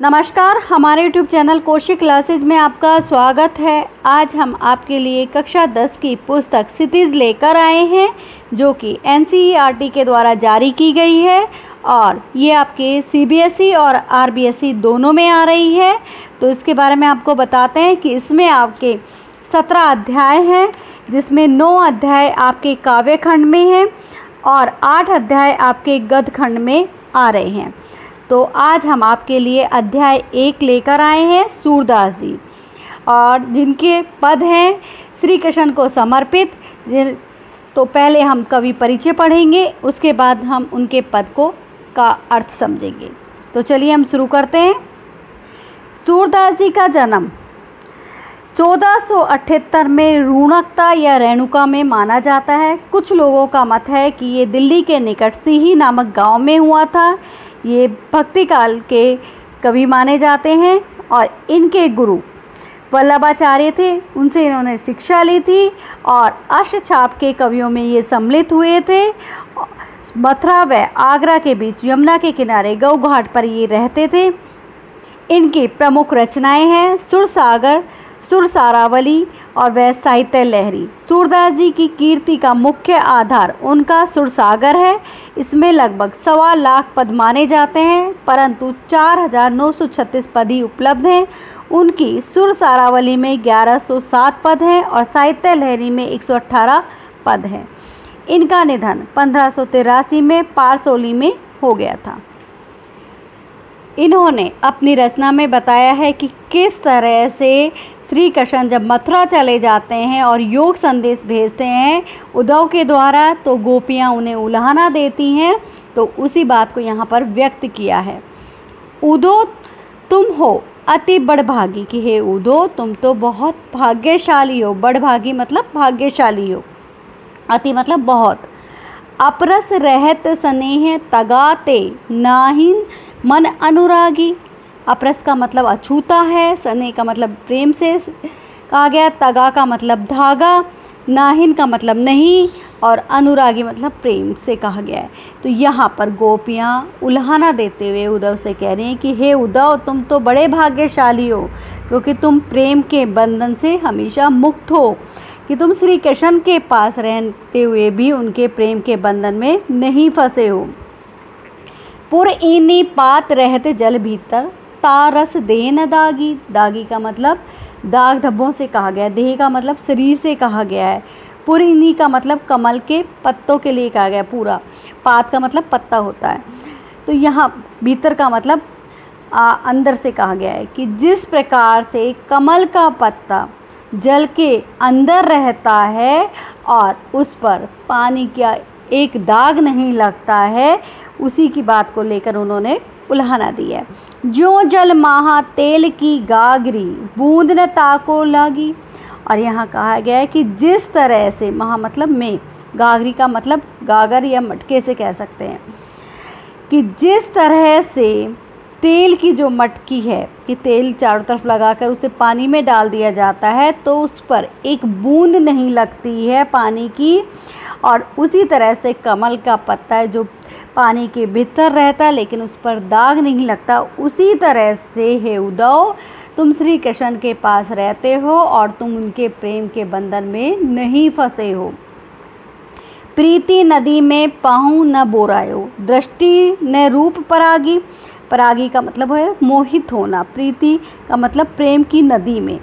नमस्कार, हमारे YouTube channel Kaushik classes में आपका स्वागत है। आज हम आपके लिए कक्षा 10 की पुस्तक क्षितिज लेकर आए हैं, जो कि NCERT के द्वारा जारी की गई है और ये आपके CBSE और RBSE दोनों में आ रही है। तो इसके बारे में आपको बताते हैं कि इसमें आपके 17 अध्याय हैं, जिसमें 9 अध्याय आपके काव्य खंड में हैं और 8 अध्याय आपके गद्य खंड में आ रहे हैं। तो आज हम आपके लिए अध्याय 1 लेकर आए हैं, सूरदास जी, और जिनके पद हैं श्री कृष्ण को समर्पित। तो पहले हम कवि परिचय पढ़ेंगे, उसके बाद हम उनके पद का अर्थ समझेंगे। तो चलिए हम शुरू करते हैं। सूरदास जी का जन्म 1478 में रुणकता या रेणुका में माना जाता है। कुछ लोगों का मत है कि ये दिल्ली के निकट सिही नामक गांव में हुआ था। ये भक्ति काल के कवि माने जाते हैं और इनके गुरु वल्लभाचार्य थे, उनसे इन्होंने शिक्षा ली थी और अष्टछाप के कवियों में ये सम्मिलित हुए थे। मथुरा व आगरा के बीच यमुना के किनारे गौ घाट पर ये रहते थे। इनकी प्रमुख रचनाएं हैं सुरसागर, सुरसारावली और वह साहित्य लहरी। सूरदास जी की कीर्ति का मुख्य आधार उनका सुरसागर है। इसमें लगभग 1.25 लाख पद माने जाते हैं, परंतु 4936 पद ही उपलब्ध हैं। उनकी सुरसारावली में 1107 पद हैं और साहित्य लहरी में 118 पद हैं। इनका निधन 1583 में पारसोली में हो गया था। इन्होंने अपनी रचना में बताया है कि किस तरह से श्री कृष्ण जब मथुरा चले जाते हैं और योग संदेश भेजते हैं उद्धव के द्वारा, तो गोपियाँ उन्हें उल्हाना देती हैं। तो उसी बात को यहाँ पर व्यक्त किया है। उद्धव तुम हो अति बड़भागी, कि हे उद्धव तुम तो बहुत भाग्यशाली हो। बड़भागी मतलब भाग्यशाली हो, अति मतलब बहुत। अपरस रहत स्नेह तगाते नाहिन मन अनुरागी। अपरस का मतलब अछूता है, स्नेह का मतलब प्रेम से कहा गया, तगा का मतलब धागा, नाहिन का मतलब नहीं और अनुरागी मतलब प्रेम से कहा गया है। तो यहाँ पर गोपियाँ उल्हाना देते हुए उद्धव से कह रही हैं कि हे उद्धव तुम तो बड़े भाग्यशाली हो, क्योंकि तुम प्रेम के बंधन से हमेशा मुक्त हो, कि तुम श्री कृष्ण के पास रहते हुए भी उनके प्रेम के बंधन में नहीं फंसे हो। पुर इनी पात रहते जल भीतर तारस देह न दागी। दागी का मतलब दाग धब्बों से कहा गया है, देह का मतलब शरीर से कहा गया है। पुरीनी का मतलब कमल के पत्तों के लिए कहा गया है। पूरा पात का मतलब पत्ता होता है। तो यहाँ भीतर का मतलब अंदर से कहा गया है कि जिस प्रकार से कमल का पत्ता जल के अंदर रहता है और उस पर पानी का एक दाग नहीं लगता है, उसी की बात को लेकर उन्होंने उल्हाना दी है। जो जल महा तेल की गागरी बूंद न ताको लागी। और यहाँ कहा गया है कि जिस तरह से महा मतलब में, गागरी का मतलब गागर या मटके से कह सकते हैं, कि जिस तरह से तेल की जो मटकी है कि तेल चारों तरफ लगाकर उसे पानी में डाल दिया जाता है तो उस पर एक बूंद नहीं लगती है पानी की, और उसी तरह से कमल का पत्ता है जो पानी के भीतर रहता है लेकिन उस पर दाग नहीं लगता। उसी तरह से हे उद्धव तुम श्री कृष्ण के पास रहते हो और तुम उनके प्रेम के बंधन में नहीं फंसे हो। प्रीति नदी में पाहु न बोरायो, दृष्टि न रूप परागी। परागी का मतलब है मोहित होना। प्रीति का मतलब प्रेम की नदी में।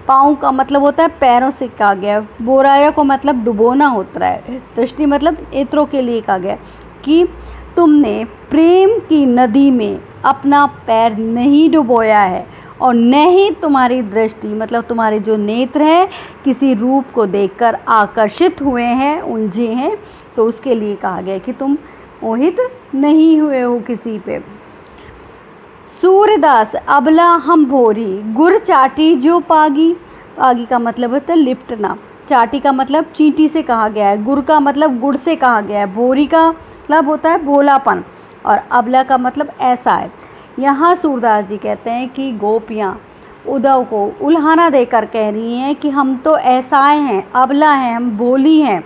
पाँव का मतलब होता है पैरों से कहा गया। बोराया को मतलब डुबोना होता है। दृष्टि मतलब नेत्रों के लिए कहा गया कि तुमने प्रेम की नदी में अपना पैर नहीं डुबोया है और न ही तुम्हारी दृष्टि मतलब तुम्हारे जो नेत्र हैं किसी रूप को देखकर आकर्षित हुए हैं, उलझे हैं। तो उसके लिए कहा गया कि तुम मोहित नहीं हुए हो किसी पे। सूरदास अबला हम भोरी गुर चाटी जो पागी। पागी का मतलब होता है लिपटना। चाटी का मतलब चींटी से कहा गया है। गुड़ का मतलब गुड़ से कहा गया है। भोरी का मतलब होता है भोलापन और अबला का मतलब ऐसा है। यहाँ सूरदास जी कहते हैं कि गोपियाँ उद्धव को उल्हाना देकर कह रही हैं कि हम तो ऐसाएँ हैं, अबला हैं, हम भोली हैं,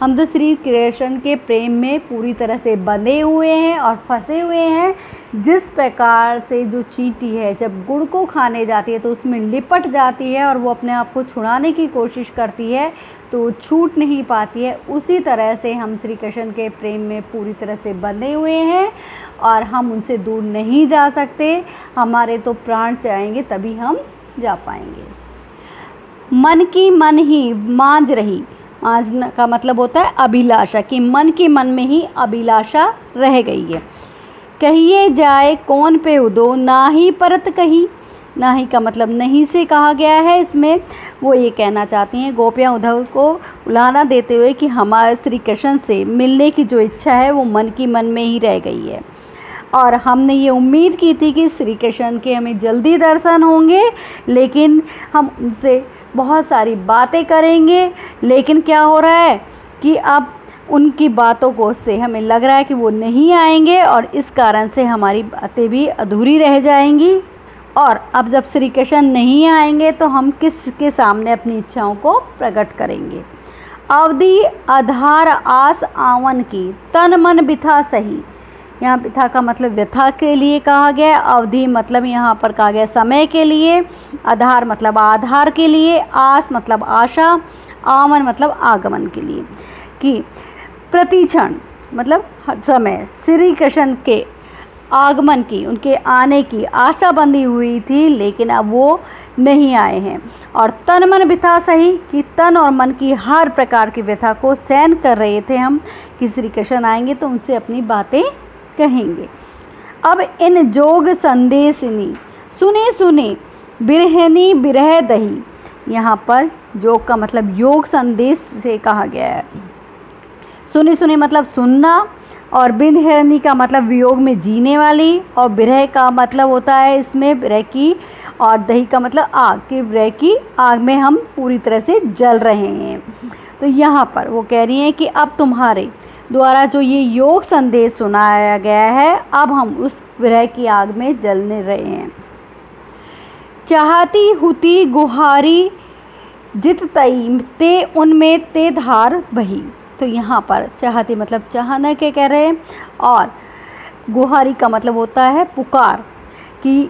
हम तो श्री कृष्ण के प्रेम में पूरी तरह से बंधे हुए हैं और फंसे हुए हैं, जिस प्रकार से जो चींटी है जब गुड़ को खाने जाती है तो उसमें लिपट जाती है और वो अपने आप को छुड़ाने की कोशिश करती है तो छूट नहीं पाती है, उसी तरह से हम श्री कृष्ण के प्रेम में पूरी तरह से बंधे हुए हैं और हम उनसे दूर नहीं जा सकते। हमारे तो प्राण जाएंगे तभी हम जा पाएंगे। मन की मन ही मांझ रही, मांझना का मतलब होता है अभिलाषा, कि मन की मन में ही अभिलाषा रह गई है। कहिए जाए कौन पे उदो, ना ही परत कही, ना ही का मतलब नहीं से कहा गया है। इसमें वो ये कहना चाहती हैं गोपियाँ उद्धव को उलाहना देते हुए कि हमारे श्री कृष्ण से मिलने की जो इच्छा है वो मन की मन में ही रह गई है और हमने ये उम्मीद की थी कि श्री कृष्ण के हमें जल्दी दर्शन होंगे, लेकिन हम उनसे बहुत सारी बातें करेंगे, लेकिन क्या हो रहा है कि अब उनकी बातों को से हमें लग रहा है कि वो नहीं आएंगे और इस कारण से हमारी बातें भी अधूरी रह जाएंगी। और अब जब श्री कृष्ण नहीं आएंगे तो हम किसके सामने अपनी इच्छाओं को प्रकट करेंगे। अवधि आधार आस आवन की, तन मन बिथा सही। यहाँ बिथा का मतलब व्यथा के लिए कहा गया, अवधि मतलब यहाँ पर कहा गया समय के लिए, आधार मतलब आधार के लिए, आस मतलब आशा, आवन मतलब आगमन के लिए, कि प्रतिक्षण मतलब हर समय श्री कृष्ण के आगमन की, उनके आने की आशा बंधी हुई थी, लेकिन अब वो नहीं आए हैं। और तन मन व्यथा सही, कि तन और मन की हर प्रकार की व्यथा को सहन कर रहे थे हम कि श्री कृष्ण आएंगे तो उनसे अपनी बातें कहेंगे। अब इन जोग संदेशनी, सुने सुने बिरहनी बिरह दही। यहाँ पर जोग का मतलब योग संदेश से कहा गया है। सुनी सुनी मतलब सुनना, और बिरहनी का मतलब वियोग में जीने वाली, और बिरह का मतलब होता है इसमें विरह की, और दही का मतलब आग, कि विरह की आग में हम पूरी तरह से जल रहे हैं। तो यहाँ पर वो कह रही हैं कि अब तुम्हारे द्वारा जो ये योग संदेश सुनाया गया है, अब हम उस विरह की आग में जलने रहे हैं। चाहती हुती गुहारी जित तई ते उनमें ते धार बही। तो यहाँ पर चाहती मतलब चाहना के कह रहे हैं, और गुहारी का मतलब होता है पुकार, कि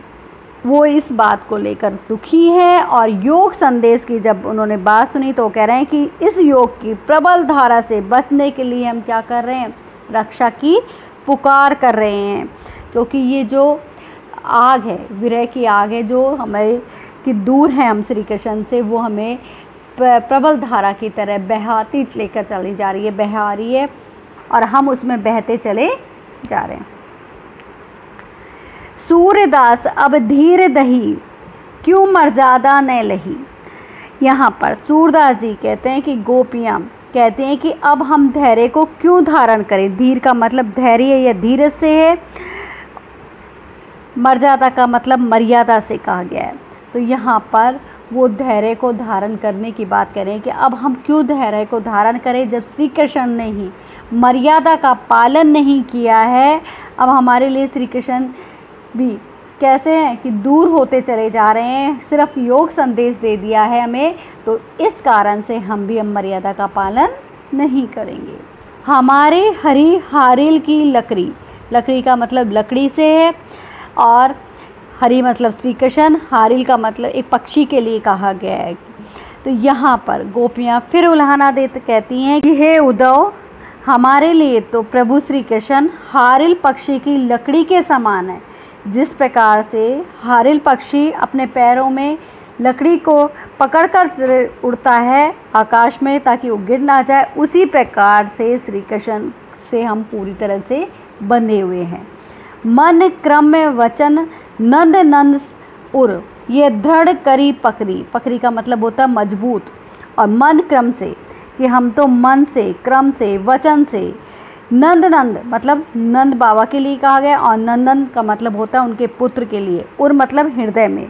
वो इस बात को लेकर दुखी है। और योग संदेश की जब उन्होंने बात सुनी तो कह रहे हैं कि इस योग की प्रबल धारा से बचने के लिए हम क्या कर रहे हैं, रक्षा की पुकार कर रहे हैं, क्योंकि ये जो आग है, विरह की आग है, जो हमारे कि दूर है हम श्री कृष्ण से, वो हमें प्रबल धारा की तरह बहाती लेकर चली जा रही है, बहा रही है, और हम उसमें बहते चले जा रहे हैं। सूर्यदास अब धीर दही, क्यों मर्यादा न लही। यहाँ पर सूरदास जी कहते हैं कि गोपियाँ कहते हैं कि अब हम धैर्य को क्यों धारण करें। धीर का मतलब धैर्य या धीरज से है, मर्यादा का मतलब मर्यादा से कहा गया है। तो यहाँ पर वो धैर्य को धारण करने की बात करें कि अब हम क्यों धैर्य को धारण करें, जब श्री कृष्ण ने ही मर्यादा का पालन नहीं किया है। अब हमारे लिए श्री कृष्ण भी कैसे हैं कि दूर होते चले जा रहे हैं, सिर्फ योग संदेश दे दिया है हमें, तो इस कारण से हम भी मर्यादा का पालन नहीं करेंगे। हमारे हरी हारिल की लकड़ी, लकड़ी का मतलब लकड़ी से है, और हरी मतलब श्री कृष्ण, हारिल का मतलब एक पक्षी के लिए कहा गया है। तो यहाँ पर गोपियाँ फिर उल्हाना देते कहती हैं कि हे उद्धव, हमारे लिए तो प्रभु श्री कृष्ण हारिल पक्षी की लकड़ी के समान है। जिस प्रकार से हारिल पक्षी अपने पैरों में लकड़ी को पकड़कर उड़ता है आकाश में ताकि वो गिर ना जाए, उसी प्रकार से श्री कृष्ण से हम पूरी तरह से बंधे हुए हैं। मन क्रम में वचन नंद नंद उर, ये दृढ़ करी पकड़ी, पकड़ी का मतलब होता है मजबूत, और मन क्रम से कि हम तो मन से, क्रम से, वचन से, नंद नंद मतलब नंद बाबा के लिए कहा गया, और नंदन का मतलब होता है उनके पुत्र के लिए, उर मतलब हृदय में,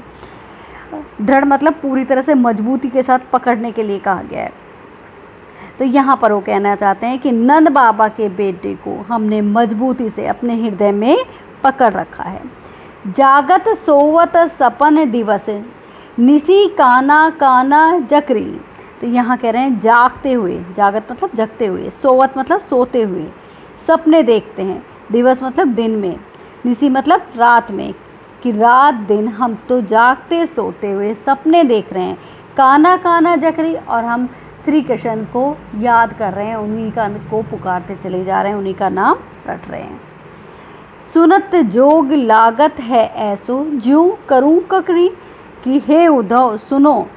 दृढ़ मतलब पूरी तरह से मजबूती के साथ पकड़ने के लिए कहा गया है। तो यहाँ पर वो कहना चाहते हैं कि नंद बाबा के बेटे को हमने मजबूती से अपने हृदय में पकड़ रखा है। जागत सोवत सपन दिवस, निसी काना काना जकरी। तो यहाँ कह रहे हैं जागते हुए, जागत मतलब जगते हुए, सोवत मतलब सोते हुए, सपने देखते हैं, दिवस मतलब दिन में, निसी मतलब रात में, कि रात दिन हम तो जागते सोते हुए सपने देख रहे हैं, काना काना जकरी, और हम श्री कृष्ण को याद कर रहे हैं, उन्हीं का को पुकारते चले जा रहे हैं, उन्हीं का नाम रट रहे हैं। सुनत जोग लागत है ऐसो ज्यों करूं ककड़ी, कि हे उद्धव सुनो,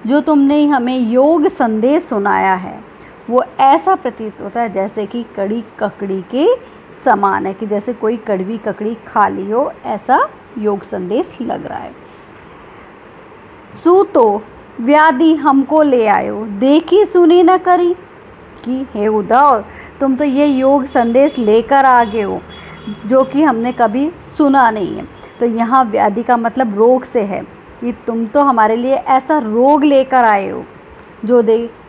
जो तुमने हमें योग संदेश सुनाया है वो ऐसा प्रतीत होता है जैसे कि कड़ी ककड़ी के समान है, कि जैसे कोई कड़वी ककड़ी खा ली हो, ऐसा योग संदेश लग रहा है। सूतो व्याधि हमको ले आयो, देखी सुनी न करी, कि हे उद्धव तुम तो ये योग संदेश लेकर आ गए हो जो कि हमने कभी सुना नहीं है। तो यहाँ व्याधि का मतलब रोग से है, कि तुम तो हमारे लिए ऐसा रोग लेकर आए हो जो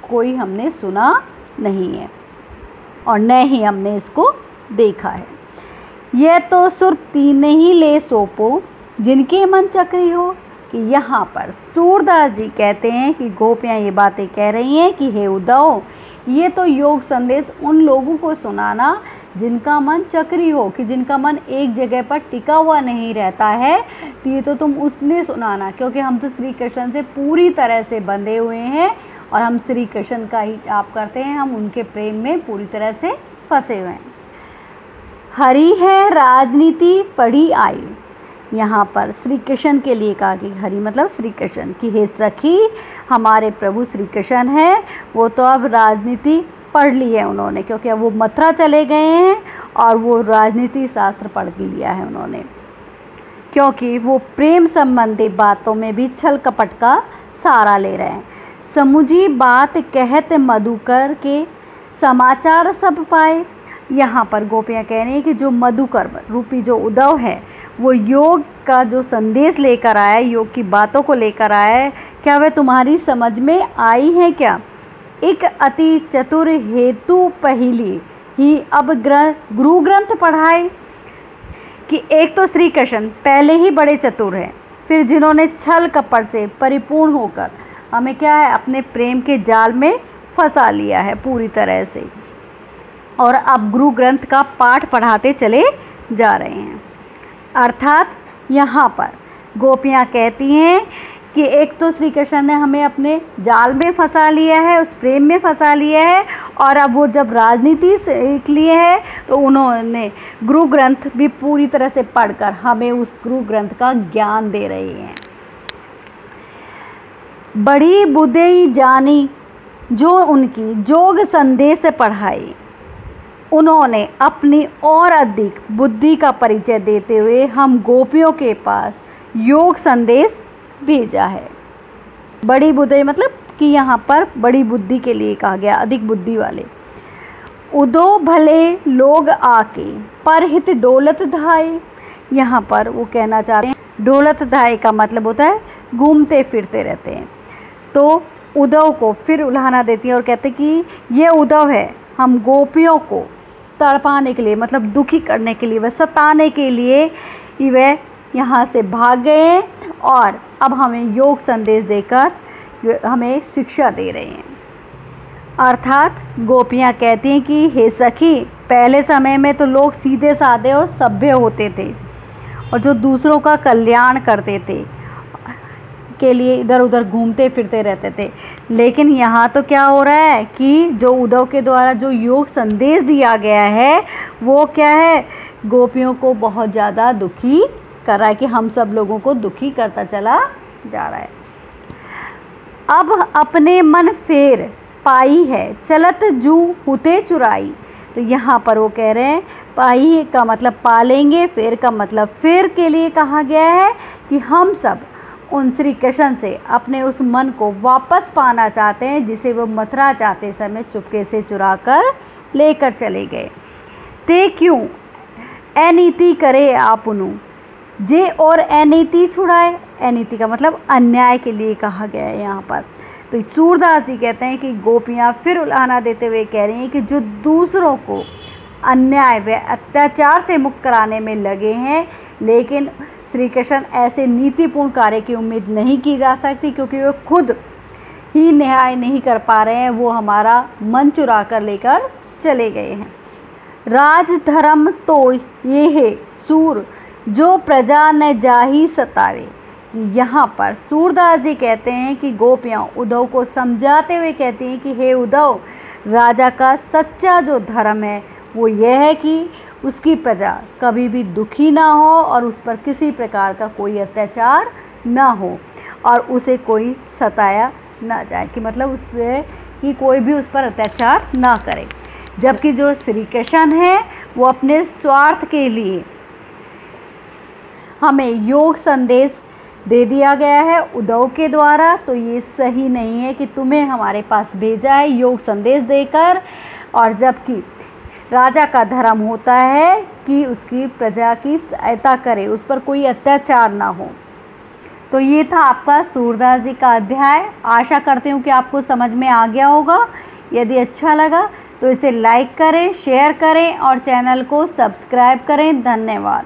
कोई हमने सुना नहीं है और न ही हमने इसको देखा है। यह तो सुरती नहीं ले सोपो, जिनके मन चक्री हो, कि यहाँ पर सूरदास जी कहते हैं कि गोपियाँ ये बातें कह रही हैं कि हे उद्धव, ये तो योग संदेश उन लोगों को सुनाना जिनका मन चक्री हो, कि जिनका मन एक जगह पर टिका हुआ नहीं रहता है, तो ये तो तुम उसने सुनाना, क्योंकि हम तो श्री कृष्ण से पूरी तरह से बंधे हुए हैं और हम श्री कृष्ण का ही जाप करते हैं, हम उनके प्रेम में पूरी तरह से फंसे हुए हैं। हरि है राजनीति पढ़ी आई, यहाँ पर श्री कृष्ण के लिए कहा कि हरि मतलब श्री कृष्ण, की हे सखी हमारे प्रभु श्री कृष्ण है, वो तो अब राजनीति पढ़ ली है उन्होंने, क्योंकि अब वो मथुरा चले गए हैं और वो राजनीति शास्त्र पढ़ के लिया है उन्होंने, क्योंकि वो प्रेम संबंधी बातों में भी छल कपट का सहारा ले रहे हैं। समुझी बात कहत मधुकर के समाचार सब पाए, यहाँ पर गोपियाँ कह रही हैं कि जो मधुकर रूपी जो उद्धव है वो योग का जो संदेश लेकर आया है, योग की बातों को लेकर आया है, क्या वह तुम्हारी समझ में आई है क्या? एक अति चतुर हेतु पहली ही अब गुरु ग्रंथ पढ़ाए, कि एक तो श्री कृष्ण पहले ही बड़े चतुर हैं, फिर जिन्होंने छल कपट से परिपूर्ण होकर हमें क्या है अपने प्रेम के जाल में फंसा लिया है पूरी तरह से, और अब गुरु ग्रंथ का पाठ पढ़ाते चले जा रहे हैं। अर्थात यहाँ पर गोपियाँ कहती हैं कि एक तो श्री कृष्ण ने हमें अपने जाल में फंसा लिया है, उस प्रेम में फंसा लिया है, और अब वो जब राजनीति सीख लिए है तो उन्होंने गुरु ग्रंथ भी पूरी तरह से पढ़कर हमें उस गुरु ग्रंथ का ज्ञान दे रहे हैं। बड़ी बुद्धि जानी जो उनकी जोग संदेश पढ़ाई, उन्होंने अपनी और अधिक बुद्धि का परिचय देते हुए हम गोपियों के पास योग संदेश भेजा है। बड़ी बुद्धि मतलब कि यहाँ पर बड़ी बुद्धि के लिए कहा गया, अधिक बुद्धि वाले। उदो भले लोग आके परहित डोलत धाये, यहाँ पर वो कहना चाहते हैं डोलत धाये का मतलब होता है घूमते फिरते रहते हैं। तो उद्धव को फिर उल्हाना देती है और कहते हैं कि ये उद्धव है, हम गोपियों को तड़पाने के लिए मतलब दुखी करने के लिए, वह सताने के लिए ही वह यहाँ से भाग गए हैं और अब हमें योग संदेश देकर हमें शिक्षा दे रहे हैं। अर्थात गोपियाँ कहती हैं कि हे सखी, पहले समय में तो लोग सीधे साधे और सभ्य होते थे और जो दूसरों का कल्याण करते थे के लिए इधर उधर घूमते फिरते रहते थे, लेकिन यहाँ तो क्या हो रहा है कि जो उद्धव के द्वारा जो योग संदेश दिया गया है वो क्या है, गोपियों को बहुत ज़्यादा दुखी कर रहा है, कि हम सब लोगों को दुखी करता चला जा रहा है। अब अपने मन फेर पाई है चलत जू हुते चुराई, तो यहाँ पर वो कह रहे हैं पाई का मतलब पालेंगे, फेर का मतलब फिर के लिए कहा गया है कि हम सब उन श्री कृष्ण से अपने उस मन को वापस पाना चाहते हैं जिसे वो मथुरा जाते समय चुपके से चुरा कर लेकर चले गए। ते क्यों अनीति करे आपनु जे और अनीति छुड़ाए, अनीति का मतलब अन्याय के लिए कहा गया है यहाँ पर। तो सूरदास जी कहते हैं कि गोपियाँ फिर उल्हाना देते हुए कह रही हैं कि जो दूसरों को अन्याय व अत्याचार से मुक्त कराने में लगे हैं, लेकिन श्री कृष्ण ऐसे नीतिपूर्ण कार्य की उम्मीद नहीं की जा सकती क्योंकि वे खुद ही न्याय नहीं कर पा रहे हैं, वो हमारा मन चुरा कर लेकर चले गए हैं। राज धर्म तो ये है सूर जो प्रजा न जाहि सतावे। यहाँ पर सूरदास जी कहते हैं कि गोपियाँ उद्धव को समझाते हुए कहती हैं कि हे उद्धव, राजा का सच्चा जो धर्म है वो यह है कि उसकी प्रजा कभी भी दुखी ना हो और उस पर किसी प्रकार का कोई अत्याचार ना हो और उसे कोई सताया ना जाए, कि मतलब उससे कि कोई भी उस पर अत्याचार ना करे। जबकि जो श्री कृष्ण है वो अपने स्वार्थ के लिए हमें योग संदेश दे दिया गया है उद्धव के द्वारा, तो ये सही नहीं है कि तुम्हें हमारे पास भेजा है योग संदेश देकर, और जबकि राजा का धर्म होता है कि उसकी प्रजा की सहायता करे, उस पर कोई अत्याचार ना हो। तो ये था आपका सूरदास जी का अध्याय। आशा करती हूँ कि आपको समझ में आ गया होगा। यदि अच्छा लगा तो इसे लाइक करें, शेयर करें और चैनल को सब्सक्राइब करें। धन्यवाद।